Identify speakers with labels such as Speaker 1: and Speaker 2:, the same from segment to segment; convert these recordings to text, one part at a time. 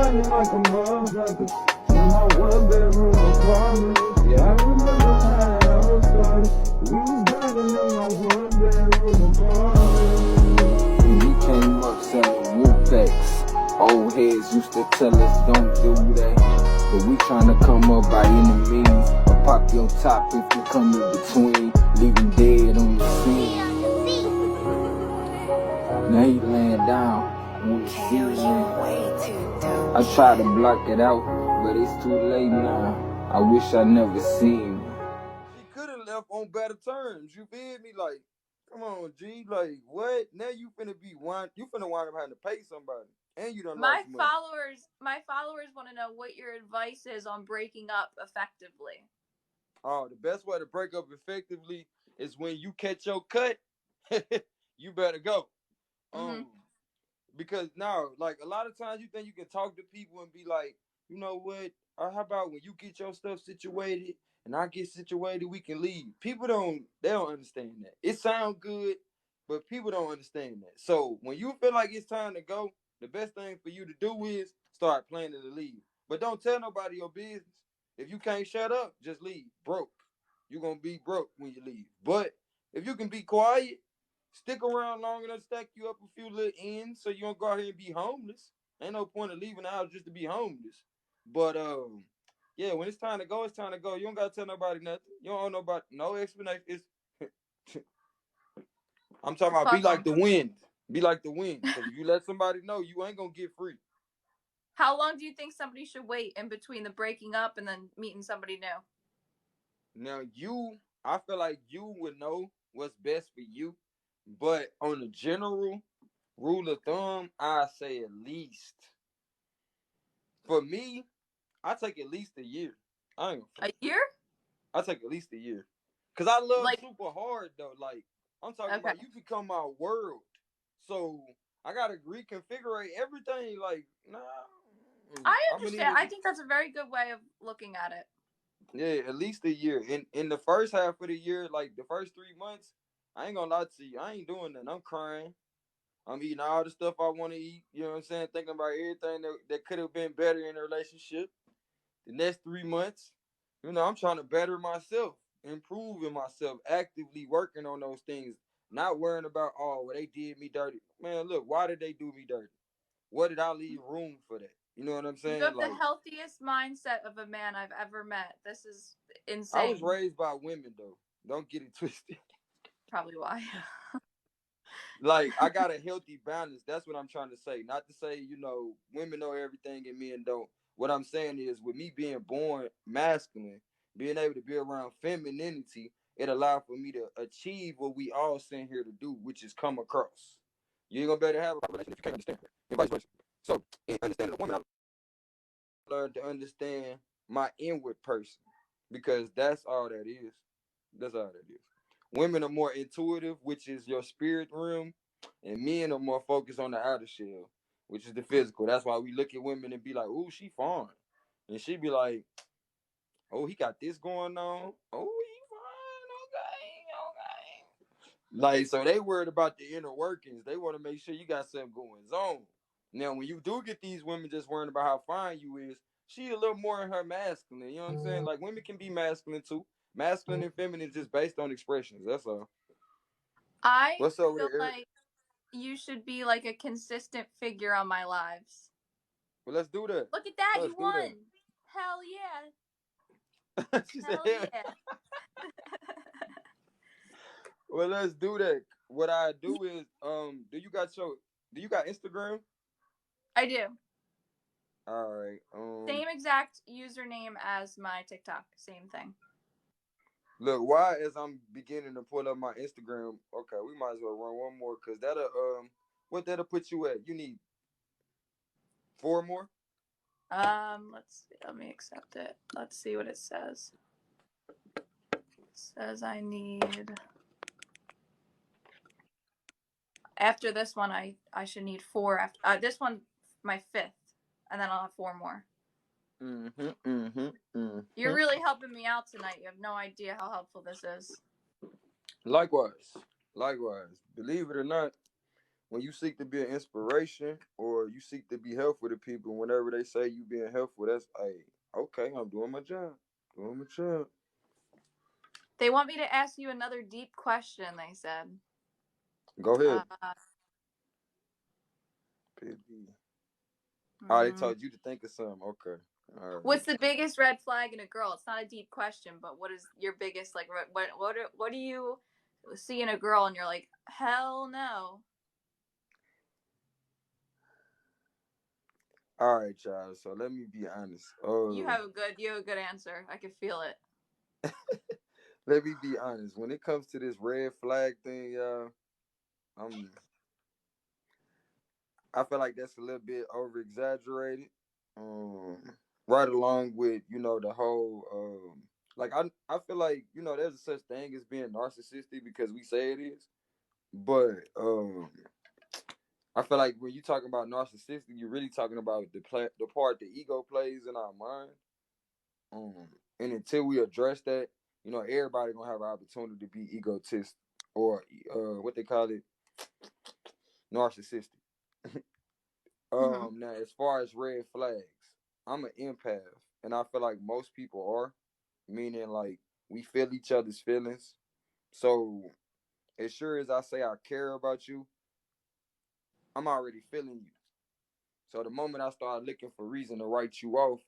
Speaker 1: grinding like a motherfucker. In my one bedroom apartment. Yeah, I remember how it all started. We was grinding in my one bedroom apartment.
Speaker 2: We came up selling wolf packs. Old heads used to tell us don't do that. But we tryna come up by any means. Or pop your top if you come in between. Leaving dead on the scene. Now he laying down on the ceiling. I try to block it out, but it's too late now. I wish I never seen you.
Speaker 3: She could have left on better terms. You feel me? Like, come on, G. Like, what? Now you finna wind up having to pay somebody, and you done
Speaker 4: My
Speaker 3: lost money.
Speaker 4: followers want to know what your advice is on breaking up effectively.
Speaker 3: Oh, the best way to break up effectively is when you catch your cut. You better go.
Speaker 4: Mm-hmm.
Speaker 3: Because now, like a lot of times, you think you can talk to people and be like, you know what? How about when you get your stuff situated and I get situated, we can leave. They don't understand that. It sounds good, but people don't understand that. So when you feel like it's time to go, the best thing for you to do is start planning to leave. But don't tell nobody your business. If you can't shut up, just leave. Broke. You're gonna be broke when you leave. But if you can be quiet, stick around long enough to stack you up a few little ends so you don't go out here and be homeless. Ain't no point of leaving the house just to be homeless. But yeah, when it's time to go, it's time to go. You don't gotta tell nobody nothing. You don't owe nobody no explanation. It's I'm talking about be
Speaker 4: Fuck
Speaker 3: like
Speaker 4: 'em.
Speaker 3: the wind. Be like the wind. Because if you let somebody know, you ain't gonna get free.
Speaker 4: How long do you think somebody should wait in between the breaking up and then meeting somebody new?
Speaker 3: Now I feel like you would know what's best for you. But on the general rule of thumb, I say at least. For me, I take at least a year. I ain't gonna
Speaker 4: A year?
Speaker 3: I take at least a year. Cause I love
Speaker 4: Like,
Speaker 3: super hard though. Like I'm talking
Speaker 4: okay.
Speaker 3: about you become my world. So I gotta reconfigure everything. Like, nah.
Speaker 4: I
Speaker 3: I'm gonna need
Speaker 4: understand.
Speaker 3: it.
Speaker 4: I think that's a very good way of looking at it.
Speaker 3: Yeah, at least a year. In the first half of the year, like the first 3 months, I ain't gonna lie to you. I ain't doing nothing. I'm crying. I'm eating all the stuff I want to eat. You know what I'm saying? Thinking about everything that could have been better in a relationship. The next 3 months, I'm trying to better myself, improving myself, actively working on those things, not worrying about, oh, well, they did me dirty. Man, look, why did they do me dirty? What did I leave room for that? You know what I'm
Speaker 4: You
Speaker 3: saying?
Speaker 4: have the
Speaker 3: Like,
Speaker 4: healthiest mindset of a man I've ever met. This is
Speaker 3: I was
Speaker 4: insane.
Speaker 3: raised by women, though. Don't get it twisted.
Speaker 4: Probably why.
Speaker 3: Like, I got a healthy balance. That's what I'm trying to say. Not to say, women know everything and men don't. What I'm saying is, with me being born masculine, being able to be around femininity, it allowed for me to achieve what we all sent here to do, which is come across. You ain't gonna be able to have a relationship if you can't understand her, and vice versa. So, in understanding the woman, I learned to understand my inward person because that's all that is. That's all that is. Women are more intuitive, which is your spirit realm, and men are more focused on the outer shell, which is the physical. That's why we look at women and be like, "Ooh, she fine," and she be like, "Oh, he got this going on. Oh, he fine. Okay, okay." Like, so they worried about the inner workings. They want to make sure you got something going on. Now, when you do get these women just worrying about how fine you is, she a little more in her masculine. You know what I'm saying? Like, women can be masculine too. Masculine and feminine is just based on expressions. That's all.
Speaker 4: I
Speaker 3: What's over
Speaker 4: feel
Speaker 3: there?
Speaker 4: like you should be like a consistent figure on my lives.
Speaker 3: Well, let's do that.
Speaker 4: Look at that,
Speaker 3: Let's
Speaker 4: you
Speaker 3: do
Speaker 4: won. Hell yeah.
Speaker 3: that. She said,
Speaker 4: Hell
Speaker 3: "Yeah."
Speaker 4: yeah.
Speaker 3: Well, let's do that. What I do is, do you got Instagram?
Speaker 4: I do.
Speaker 3: All right.
Speaker 4: Same exact username as my TikTok. Same thing.
Speaker 3: Look, why as I'm beginning to pull up my Instagram, okay, we might as well run one more because what that'll put you at? You need 4 more.
Speaker 4: Let's see. Let me accept it. Let's see what it says. It says I need after this one I should need four after this one my fifth, and then I'll have four more. You're really helping me out tonight. You have no idea how helpful this is.
Speaker 3: Likewise, likewise. Believe it or not, when you seek to be an inspiration or you seek to be helpful to people, whenever they say you being helpful, that's hey, okay, I'm doing my job. Doing my job.
Speaker 4: They want me to ask you another deep question, they said.
Speaker 3: Go ahead.
Speaker 4: Uh,
Speaker 3: Oh, they told you to think of something. Okay. All right.
Speaker 4: What's the biggest red flag in a girl? It's not a deep question, but what is your biggest, like, what do you see in a girl and you're like, hell no?
Speaker 3: All right, child. So let me be honest.
Speaker 4: You have a good answer. I can feel it.
Speaker 3: Let me be honest. When it comes to this red flag thing, y'all, I'm I feel like that's a little bit over exaggerated. Um, right along with the whole like I feel like there's a such thing as being narcissistic because we say it is, but I feel like when you talking about narcissistic, you're really talking about the part the ego plays in our mind. And until we address that, everybody gonna have an opportunity to be egotist or what they call it, narcissistic.
Speaker 4: Mm-hmm.
Speaker 3: Now as far as red flags, I'm an empath, and I feel like most people are, meaning like we feel each other's feelings. So as sure as I say I care about you, I'm already feeling you. So the moment I started looking for reason to write you off,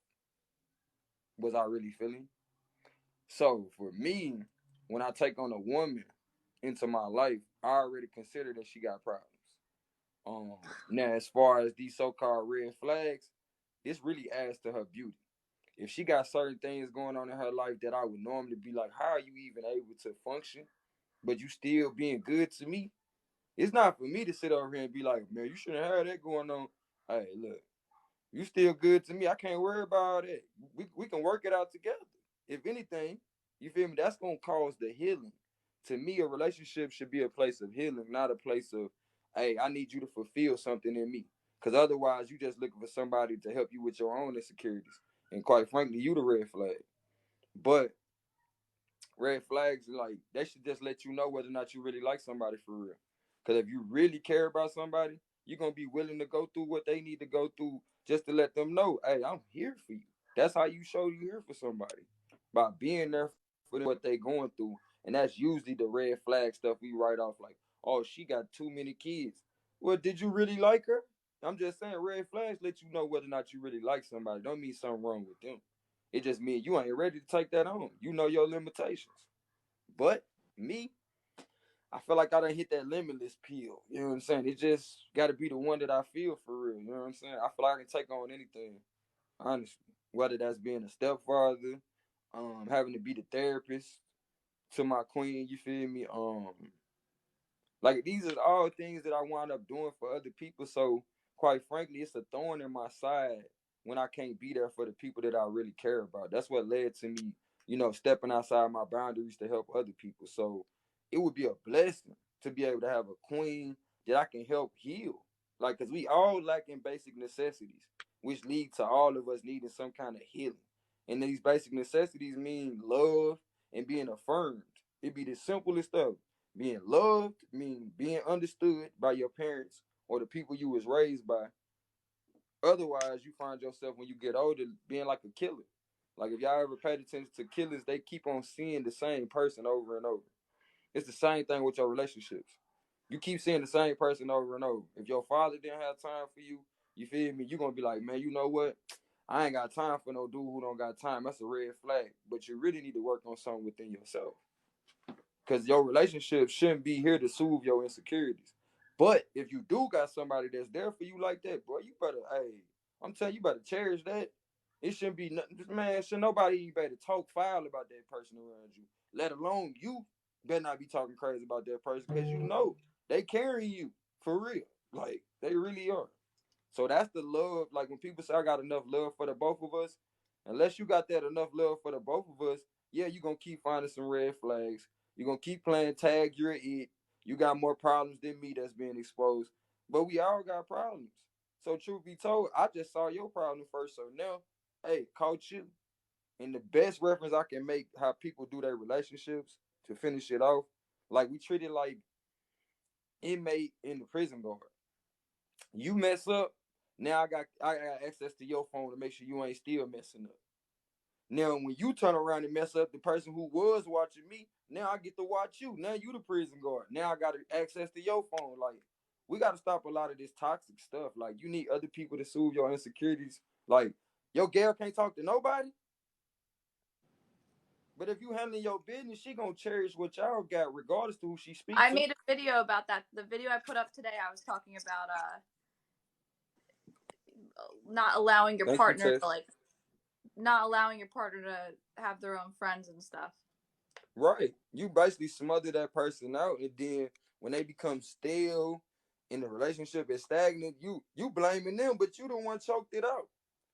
Speaker 3: was I really feeling? So for me, when I take on a woman into my life, I already consider that she got problems. Now as far as these so-called red flags, this really adds to her beauty. If she got certain things going on in her life that I would normally be like, how are you even able to function, but you still being good to me? It's not for me to sit over here and be like, man, you shouldn't have that going on. Hey, look, you still good to me. I can't worry about that. We can work it out together. If anything, you feel me? That's gonna cause the healing. To me, a relationship should be a place of healing, not a place of, hey, I need you to fulfill something in me. Because otherwise, you just looking for somebody to help you with your own insecurities. And quite frankly, you the red flag. But red flags, like they should just let you know whether or not you really like somebody for real. Because if you really care about somebody, you're gonna be willing to go through what they need to go through just to let them know, hey, I'm here for you. That's how you show you here for somebody, by being there for them, what they going through. And that's usually the red flag stuff we write off, like, oh, she got too many kids. Well, did you really like her? I'm just saying, red flags let you know whether or not you really like somebody. Don't mean something wrong with them. It just means you ain't ready to take that on. You know your limitations. But me, I feel like I done hit that limitless pill. You know what I'm saying? It just got to be the one that I feel for real. You know what I'm saying? I feel like I can take on anything, honestly. Whether that's being a stepfather, having to be the therapist to my queen. You feel me? Like these are all things that I wind up doing for other people. So quite frankly, it's a thorn in my side when I can't be there for the people that I really care about. That's what led to me, stepping outside my boundaries to help other people. So it would be a blessing to be able to have a queen that I can help heal. Like, cause we all lack in basic necessities, which lead to all of us needing some kind of healing. And these basic necessities mean love and being affirmed. It be the simplest stuff. Being loved mean being understood by your parents or the people you was raised by. Otherwise, you find yourself when you get older being like a killer. Like if y'all ever paid attention to killers, they keep on seeing the same person over and over. It's the same thing with your relationships. You keep seeing the same person over and over. If your father didn't have time for you, you feel me? You're gonna be like, man, you know what? I ain't got time for no dude who don't got time. That's a red flag. But you really need to work on something within yourself. Because your relationship shouldn't be here to soothe your insecurities. But if you do got somebody that's there for you like that, bro, you better, hey, I'm telling you, you better cherish that. It shouldn't be nothing, man. Should nobody better talk foul about that person around you. Let alone you better not be talking crazy about that person because you know they carrying you for real. Like they really are. So that's the love. Like when people say I got enough love for the both of us, unless you got that enough love for the both of us, yeah, you're gonna keep finding some red flags. You're gonna keep playing tag, you're it. You got more problems than me that's being exposed. But we all got problems. So truth be told, I just saw your problem first. So now, hey, caught you. And the best reference I can make how people do their relationships to finish it off, like we treat it like inmate in the prison guard. You mess up, now I got access to your phone to make sure you ain't still messing up. Now when you turn around and mess up, the person who was watching me, now I get to watch you. Now you the prison guard. Now I got access to your phone. Like, we got to stop a lot of this toxic stuff. Like, you need other people to soothe your insecurities. Like, your girl can't talk to nobody. But if you handling your business, she gonna cherish what y'all got, regardless to who she speaks
Speaker 4: I
Speaker 3: to.
Speaker 4: made a video about that. The video I put up today, I was talking about not allowing your
Speaker 3: Thank you,
Speaker 4: partner
Speaker 3: Tess.
Speaker 4: to like not allowing your partner to have their own friends and stuff.
Speaker 3: Right. You basically smother that person out, and then when they become stale and the relationship is stagnant, you blaming them, but you the one choked it out.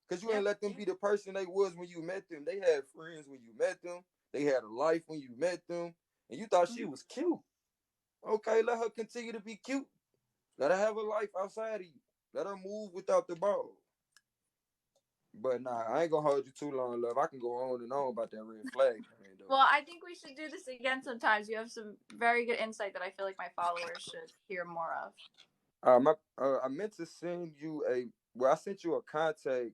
Speaker 3: Cause you ain't
Speaker 4: Yep.
Speaker 3: let them be the person they was when you met them. They had friends when you met them. They had a life when you met them. And you thought she was cute. Okay, let her continue to be cute. Let her have a life outside of you. Let her move without the ball. But nah, I ain't gonna hold you too long, love. I can go on and on about that red flag thing, though.
Speaker 4: Well, I think we should do this again sometimes. You have some very good insight that I feel like my followers should hear more of.
Speaker 3: I meant to send you a. Well, I sent you a contact.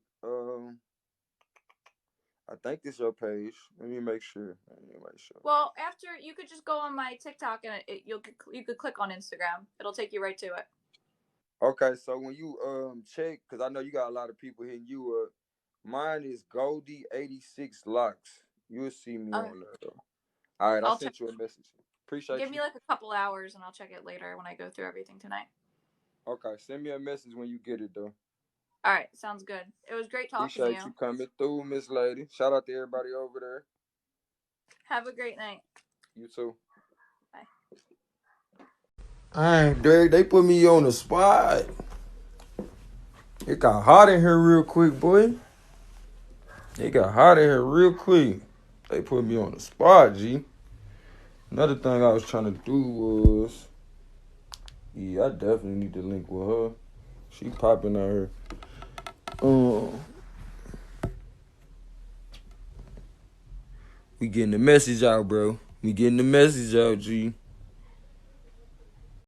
Speaker 3: I think this your page. Let me make sure.
Speaker 4: Well, after you could just go on my TikTok and you could click on Instagram. It'll take you right to it.
Speaker 3: Okay, so when you check, because I know you got a lot of people hitting you up. Mine is Goldie86 Locks. You'll see me
Speaker 4: Okay.
Speaker 3: on there though. All right, I
Speaker 4: I'll check.
Speaker 3: sent you a message. Appreciate
Speaker 4: Give
Speaker 3: you.
Speaker 4: me like a couple hours and I'll check it later when I go through everything tonight.
Speaker 3: Okay, send me a message when you get it though.
Speaker 4: All right, sounds good. It was great talking to
Speaker 3: Appreciate you coming through, Miss Lady. Shout out to everybody over there.
Speaker 4: Have a great night.
Speaker 3: You too.
Speaker 4: Bye.
Speaker 3: Dang, Derek, they put me on the spot. It got hot in here real quick, boy. It got hot in here real quick. They put me on the spot, G. Another thing I was trying to do was, yeah, I definitely need to link with her. She popping out here. We getting the message out, bro. We getting the message out, G.